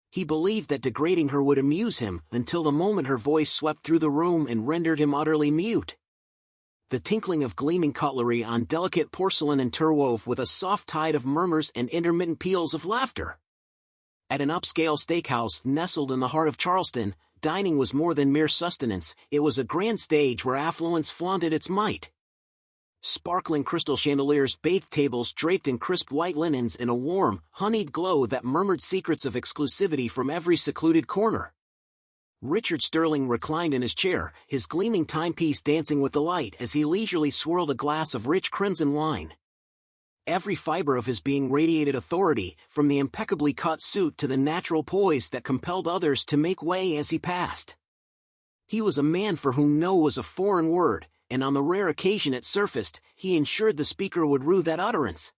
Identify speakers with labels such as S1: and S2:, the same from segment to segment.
S1: He believed that degrading her would amuse him, until the moment her voice swept through the room and rendered him utterly mute. The tinkling of gleaming cutlery on delicate porcelain interwove with a soft tide of murmurs and intermittent peals of laughter. At an upscale steakhouse nestled in the heart of Charleston, dining was more than mere sustenance, it was a grand stage where affluence flaunted its might. Sparkling crystal chandeliers bathed tables draped in crisp white linens in a warm, honeyed glow that murmured secrets of exclusivity from every secluded corner. Richard Sterling reclined in his chair, his gleaming timepiece dancing with the light as he leisurely swirled a glass of rich crimson wine. Every fiber of his being radiated authority, from the impeccably cut suit to the natural poise that compelled others to make way as he passed. He was a man for whom no was a foreign word, and on the rare occasion it surfaced, he ensured the speaker would rue that utterance.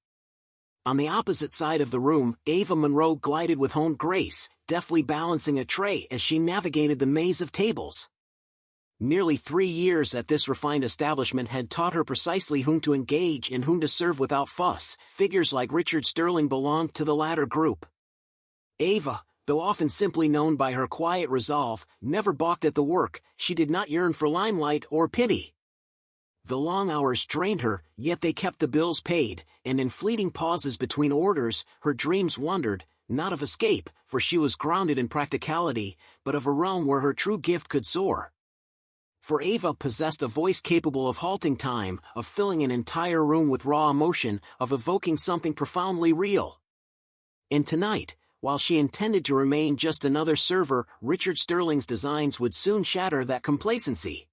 S1: On the opposite side of the room, Ava Monroe glided with honed grace, deftly balancing a tray as she navigated the maze of tables. Nearly 3 years at this refined establishment had taught her precisely whom to engage and whom to serve without fuss. Figures like Richard Sterling belonged to the latter group. Ava, though often simply known by her quiet resolve, never balked at the work. She did not yearn for limelight or pity. The long hours drained her, yet they kept the bills paid, and in fleeting pauses between orders, her dreams wandered, not of escape, for she was grounded in practicality, but of a realm where her true gift could soar. For Ava possessed a voice capable of halting time, of filling an entire room with raw emotion, of evoking something profoundly real. And tonight, while she intended to remain just another server, Richard Sterling's designs would soon shatter that complacency.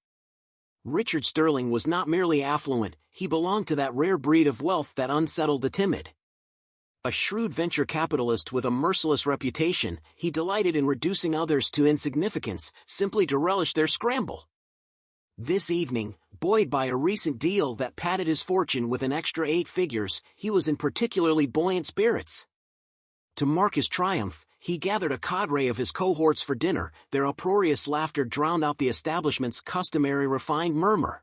S1: Richard Sterling was not merely affluent, he belonged to that rare breed of wealth that unsettled the timid. A shrewd venture capitalist with a merciless reputation, he delighted in reducing others to insignificance, simply to relish their scramble. This evening, buoyed by a recent deal that padded his fortune with an extra 8 figures, he was in particularly buoyant spirits. To mark his triumph, he gathered a cadre of his cohorts for dinner. Their uproarious laughter drowned out the establishment's customary refined murmur.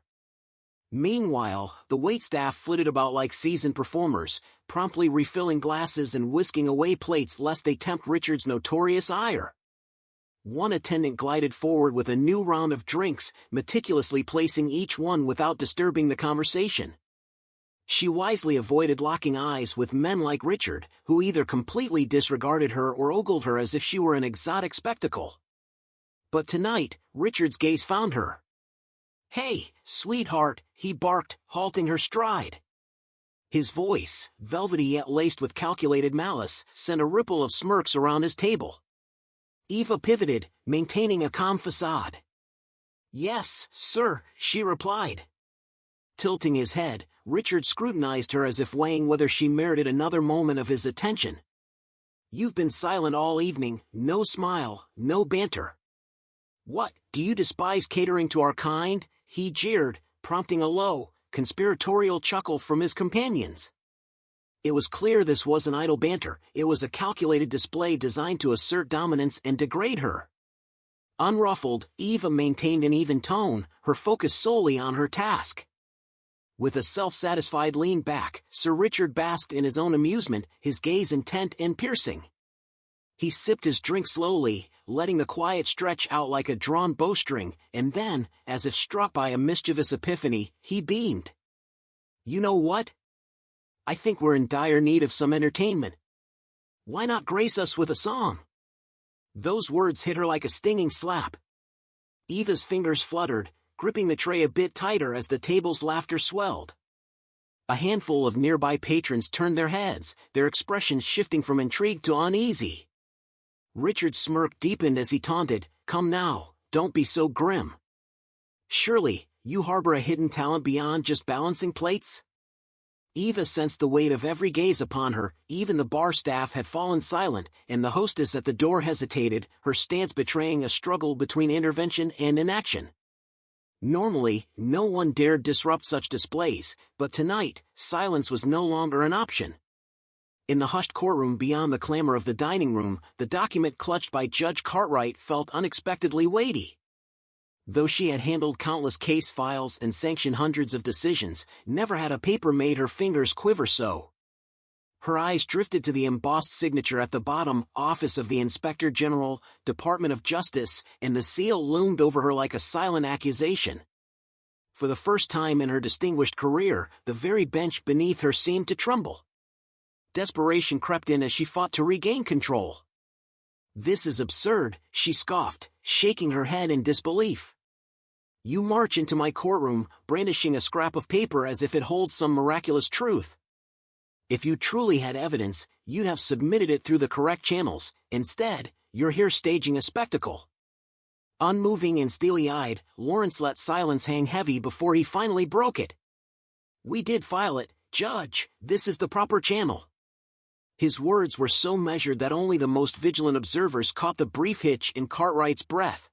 S1: Meanwhile, the waitstaff flitted about like seasoned performers, promptly refilling glasses and whisking away plates lest they tempt Richard's notorious ire. One attendant glided forward with a new round of drinks, meticulously placing each one without disturbing the conversation. She wisely avoided locking eyes with men like Richard, who either completely disregarded her or ogled her as if she were an exotic spectacle. But tonight, Richard's gaze found her. "Hey, sweetheart," he barked, halting her stride. His voice, velvety yet laced with calculated malice, sent a ripple of smirks around his table. Eva pivoted, maintaining a calm facade. "Yes, sir," she replied. Tilting his head, Richard scrutinized her as if weighing whether she merited another moment of his attention. "You've been silent all evening, no smile, no banter. What, do you despise catering to our kind?" he jeered, prompting a low, conspiratorial chuckle from his companions. It was clear this wasn't idle banter, it was a calculated display designed to assert dominance and degrade her. Unruffled, Eva maintained an even tone, her focus solely on her task. With a self-satisfied lean back, Sir Richard basked in his own amusement, his gaze intent and piercing. He sipped his drink slowly, letting the quiet stretch out like a drawn bowstring, and then, as if struck by a mischievous epiphany, he beamed. "You know what? I think we're in dire need of some entertainment. Why not grace us with a song?" Those words hit her like a stinging slap. Eva's fingers fluttered, gripping the tray a bit tighter as the table's laughter swelled. A handful of nearby patrons turned their heads, their expressions shifting from intrigue to uneasy. Richard's smirk deepened as he taunted, "Come now, don't be so grim. Surely, you harbor a hidden talent beyond just balancing plates?" Eva sensed the weight of every gaze upon her, even the bar staff had fallen silent, and the hostess at the door hesitated, her stance betraying a struggle between intervention and inaction. Normally, no one dared disrupt such displays, but tonight, silence was no longer an option. In the hushed courtroom beyond the clamor of the dining room, the document clutched by Judge Cartwright felt unexpectedly weighty. Though she had handled countless case files and sanctioned hundreds of decisions, never had a paper made her fingers quiver so. Her eyes drifted to the embossed signature at the bottom, Office of the Inspector General, Department of Justice, and the seal loomed over her like a silent accusation. For the first time in her distinguished career, the very bench beneath her seemed to tremble. Desperation crept in as she fought to regain control. "This is absurd," she scoffed, shaking her head in disbelief. "You march into my courtroom, brandishing a scrap of paper as if it holds some miraculous truth. If you truly had evidence, you'd have submitted it through the correct channels. Instead, you're here staging a spectacle." Unmoving and steely-eyed, Lawrence let silence hang heavy before he finally broke it. "We did file it, Judge. This is the proper channel." His words were so measured that only the most vigilant observers caught the brief hitch in Cartwright's breath.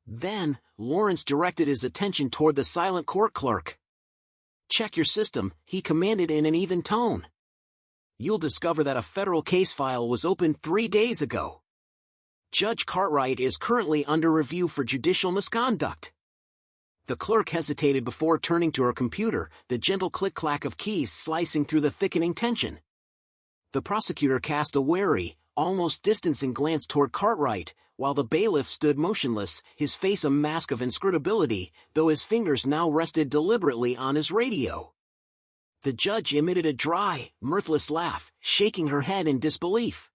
S1: Then, Lawrence directed his attention toward the silent court clerk. "Check your system," he commanded in an even tone. "You'll discover that a federal case file was opened 3 days ago. Judge Cartwright is currently under review for judicial misconduct." The clerk hesitated before turning to her computer, the gentle click-clack of keys slicing through the thickening tension. The prosecutor cast a wary, almost distancing glance toward Cartwright, while the bailiff stood motionless, his face a mask of inscrutability, though his fingers now rested deliberately on his radio. The judge emitted a dry, mirthless laugh, shaking her head in disbelief.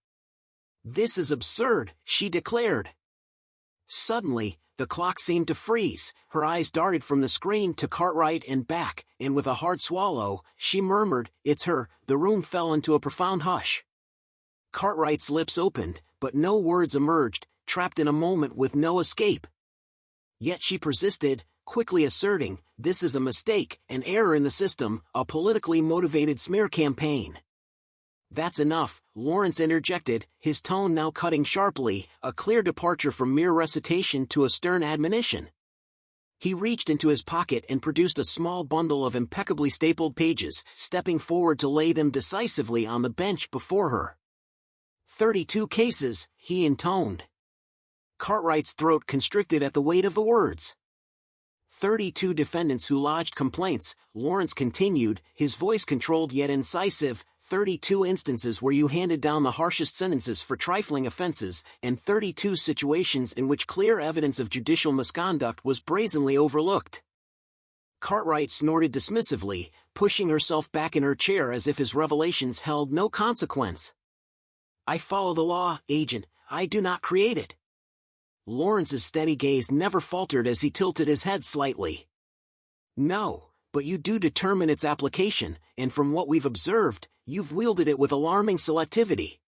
S1: "This is absurd," she declared. Suddenly, the clock seemed to freeze, her eyes darted from the screen to Cartwright and back, and with a hard swallow, she murmured, "It's her." The room fell into a profound hush. Cartwright's lips opened, but no words emerged, trapped in a moment with no escape. Yet she persisted, quickly asserting, "This is a mistake, an error in the system, a politically motivated smear campaign." "That's enough," Lawrence interjected, his tone now cutting sharply, a clear departure from mere recitation to a stern admonition. He reached into his pocket and produced a small bundle of impeccably stapled pages, stepping forward to lay them decisively on the bench before her. 32 cases, he intoned. Cartwright's throat constricted at the weight of the words. 32 defendants who lodged complaints, Lawrence continued, his voice controlled yet incisive, 32 instances where you handed down the harshest sentences for trifling offenses, and 32 situations in which clear evidence of judicial misconduct was brazenly overlooked. Cartwright snorted dismissively, pushing herself back in her chair as if his revelations held no consequence. "I follow the law, Agent, I do not create it." Lawrence's steady gaze never faltered as he tilted his head slightly. "No, but you do determine its application, and from what we've observed, you've wielded it with alarming selectivity."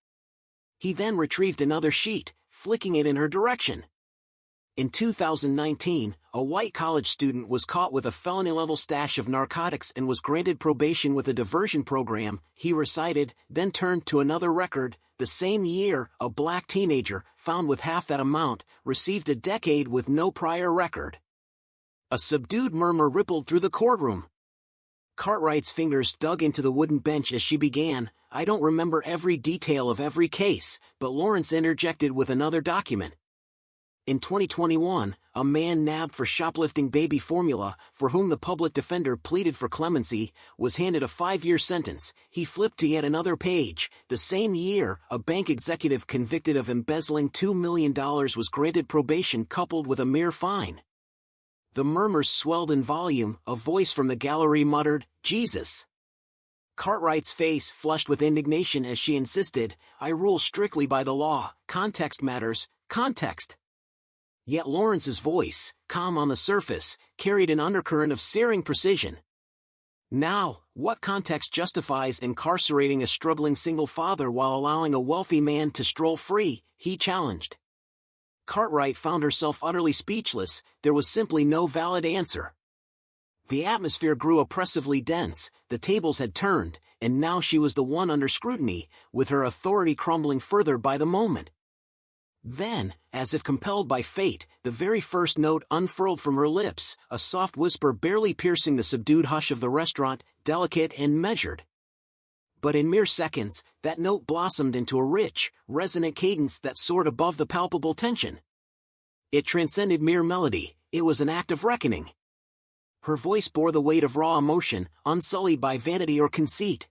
S1: He then retrieved another sheet, flicking it in her direction. In 2019, a white college student was caught with a felony-level stash of narcotics and was granted probation with a diversion program, he recited, then turned to another record. The same year, a black teenager, found with half that amount, received a decade with no prior record. A subdued murmur rippled through the courtroom. Cartwright's fingers dug into the wooden bench as she began, "I don't remember every detail of every case," but Lawrence interjected with another document. In 2021, a man nabbed for shoplifting baby formula, for whom the public defender pleaded for clemency, was handed a 5-year sentence. He flipped to yet another page. The same year, a bank executive convicted of embezzling $2 million was granted probation coupled with a mere fine. The murmurs swelled in volume, a voice from the gallery muttered, "Jesus." Cartwright's face flushed with indignation as she insisted, "I rule strictly by the law, context matters, context." Yet Lawrence's voice, calm on the surface, carried an undercurrent of searing precision. "Now, what context justifies incarcerating a struggling single father while allowing a wealthy man to stroll free?" he challenged. Cartwright found herself utterly speechless, there was simply no valid answer. The atmosphere grew oppressively dense, the tables had turned, and now she was the one under scrutiny, with her authority crumbling further by the moment. Then, as if compelled by fate, the very first note unfurled from her lips, a soft whisper barely piercing the subdued hush of the restaurant, delicate and measured. But in mere seconds, that note blossomed into a rich, resonant cadence that soared above the palpable tension. It transcended mere melody, it was an act of reckoning. Her voice bore the weight of raw emotion, unsullied by vanity or conceit.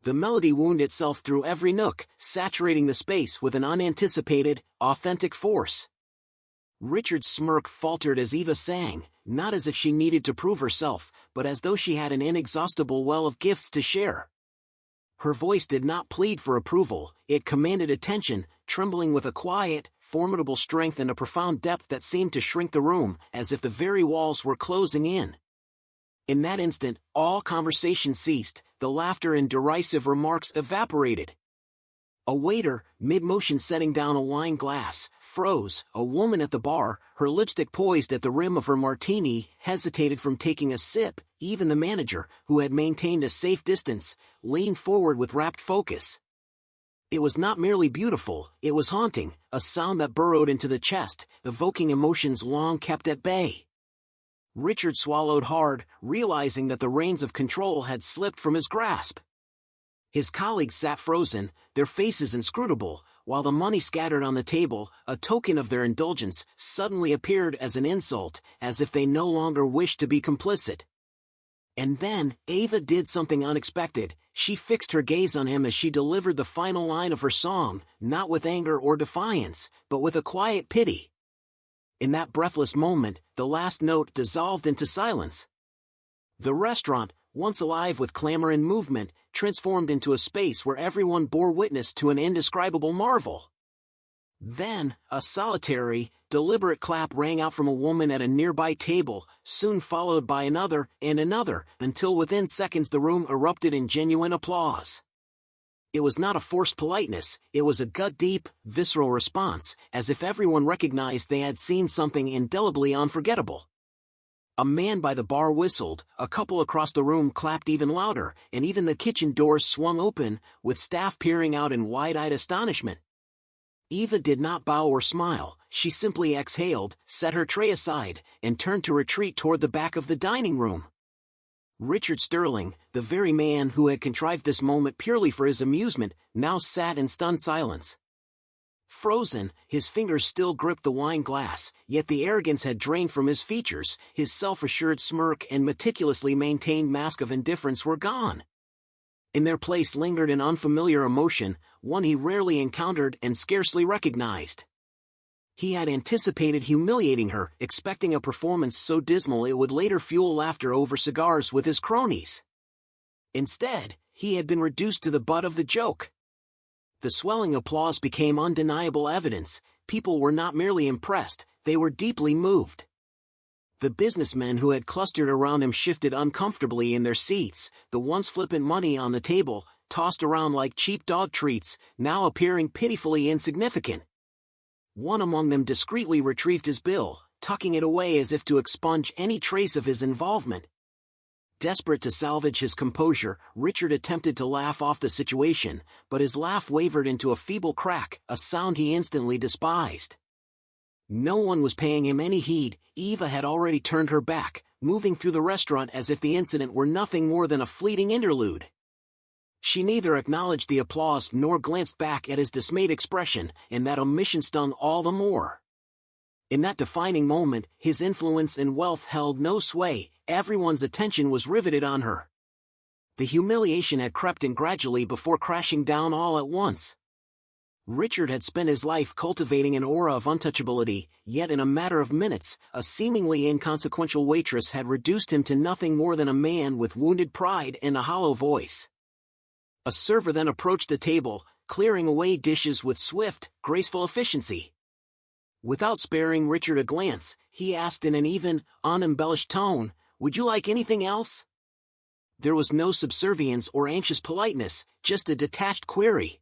S1: The melody wound itself through every nook, saturating the space with an unanticipated, authentic force. Richard's smirk faltered as Eva sang, not as if she needed to prove herself, but as though she had an inexhaustible well of gifts to share. Her voice did not plead for approval, it commanded attention, trembling with a quiet, formidable strength and a profound depth that seemed to shrink the room, as if the very walls were closing in. In that instant, all conversation ceased, the laughter and derisive remarks evaporated. A waiter, mid-motion setting down a wine glass, froze. A woman at the bar, her lipstick poised at the rim of her martini, hesitated from taking a sip. Even the manager, who had maintained a safe distance, leaned forward with rapt focus. It was not merely beautiful, it was haunting, a sound that burrowed into the chest, evoking emotions long kept at bay. Richard swallowed hard, realizing that the reins of control had slipped from his grasp. His colleagues sat frozen, their faces inscrutable, while the money scattered on the table, a token of their indulgence, suddenly appeared as an insult, as if they no longer wished to be complicit. And then, Eva did something unexpected. She fixed her gaze on him as she delivered the final line of her song, not with anger or defiance, but with a quiet pity. In that breathless moment, the last note dissolved into silence. The restaurant, once alive with clamor and movement, transformed into a space where everyone bore witness to an indescribable marvel. Then, a solitary, deliberate clap rang out from a woman at a nearby table, soon followed by another, and another, until within seconds the room erupted in genuine applause. It was not a forced politeness, it was a gut-deep, visceral response, as if everyone recognized they had seen something indelibly unforgettable. A man by the bar whistled, a couple across the room clapped even louder, and even the kitchen doors swung open, with staff peering out in wide-eyed astonishment. Eva did not bow or smile, she simply exhaled, set her tray aside, and turned to retreat toward the back of the dining room. Richard Sterling, the very man who had contrived this moment purely for his amusement, now sat in stunned silence. Frozen, his fingers still gripped the wine glass, yet the arrogance had drained from his features, his self-assured smirk and meticulously maintained mask of indifference were gone. In their place lingered an unfamiliar emotion, one he rarely encountered and scarcely recognized. He had anticipated humiliating her, expecting a performance so dismal it would later fuel laughter over cigars with his cronies. Instead, he had been reduced to the butt of the joke. The swelling applause became undeniable evidence. People were not merely impressed, they were deeply moved. The businessmen who had clustered around him shifted uncomfortably in their seats, the once flippant money on the table, tossed around like cheap dog treats, now appearing pitifully insignificant. One among them discreetly retrieved his bill, tucking it away as if to expunge any trace of his involvement. Desperate to salvage his composure, Richard attempted to laugh off the situation, but his laugh wavered into a feeble crack, a sound he instantly despised. No one was paying him any heed. Eva had already turned her back, moving through the restaurant as if the incident were nothing more than a fleeting interlude. She neither acknowledged the applause nor glanced back at his dismayed expression, and that omission stung all the more. In that defining moment, his influence and wealth held no sway, everyone's attention was riveted on her. The humiliation had crept in gradually before crashing down all at once. Richard had spent his life cultivating an aura of untouchability, yet in a matter of minutes, a seemingly inconsequential waitress had reduced him to nothing more than a man with wounded pride and a hollow voice. A server then approached the table, clearing away dishes with swift, graceful efficiency. Without sparing Richard a glance, he asked in an even, unembellished tone, "Would you like anything else?" There was no subservience or anxious politeness, just a detached query.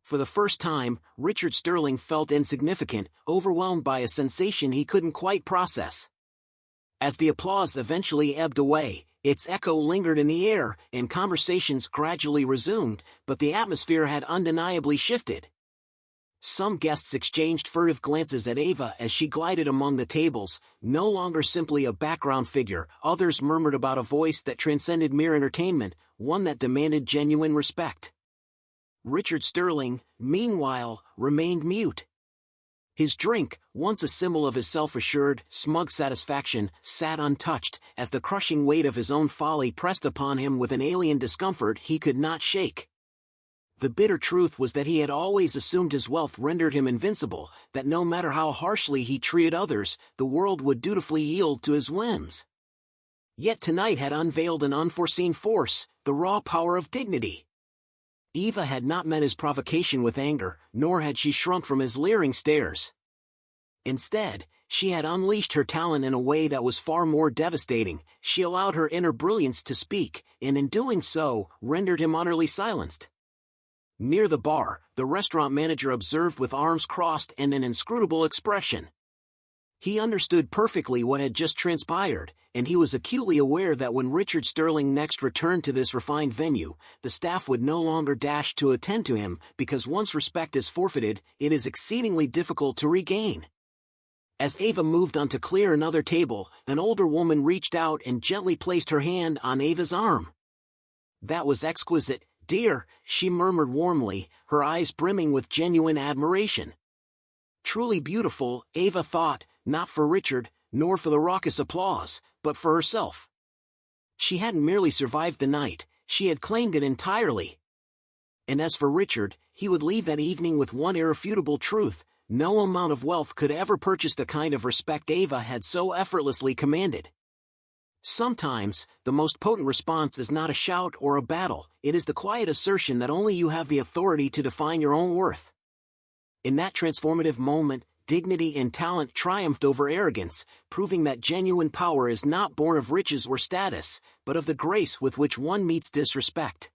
S1: For the first time, Richard Sterling felt insignificant, overwhelmed by a sensation he couldn't quite process. As the applause eventually ebbed away, its echo lingered in the air, and conversations gradually resumed, but the atmosphere had undeniably shifted. Some guests exchanged furtive glances at Eva as she glided among the tables, no longer simply a background figure. Others murmured about a voice that transcended mere entertainment, one that demanded genuine respect. Richard Sterling, meanwhile, remained mute. His drink, once a symbol of his self-assured, smug satisfaction, sat untouched, as the crushing weight of his own folly pressed upon him with an alien discomfort he could not shake. The bitter truth was that he had always assumed his wealth rendered him invincible, that no matter how harshly he treated others, the world would dutifully yield to his whims. Yet tonight had unveiled an unforeseen force, the raw power of dignity. Eva had not met his provocation with anger, nor had she shrunk from his leering stares. Instead, she had unleashed her talent in a way that was far more devastating. She allowed her inner brilliance to speak, and in doing so, rendered him utterly silenced. Near the bar, the restaurant manager observed with arms crossed and an inscrutable expression. He understood perfectly what had just transpired, and he was acutely aware that when Richard Sterling next returned to this refined venue, the staff would no longer dash to attend to him, because once respect is forfeited, it is exceedingly difficult to regain. As Ava moved on to clear another table, an older woman reached out and gently placed her hand on Ava's arm. "That was exquisite, dear," she murmured warmly, her eyes brimming with genuine admiration. Truly beautiful, Ava thought, not for Richard, nor for the raucous applause, but for herself. She hadn't merely survived the night, she had claimed it entirely. And as for Richard, he would leave that evening with one irrefutable truth: no amount of wealth could ever purchase the kind of respect Ava had so effortlessly commanded. Sometimes, the most potent response is not a shout or a battle, it is the quiet assertion that only you have the authority to define your own worth. In that transformative moment, dignity and talent triumphed over arrogance, proving that genuine power is not born of riches or status, but of the grace with which one meets disrespect.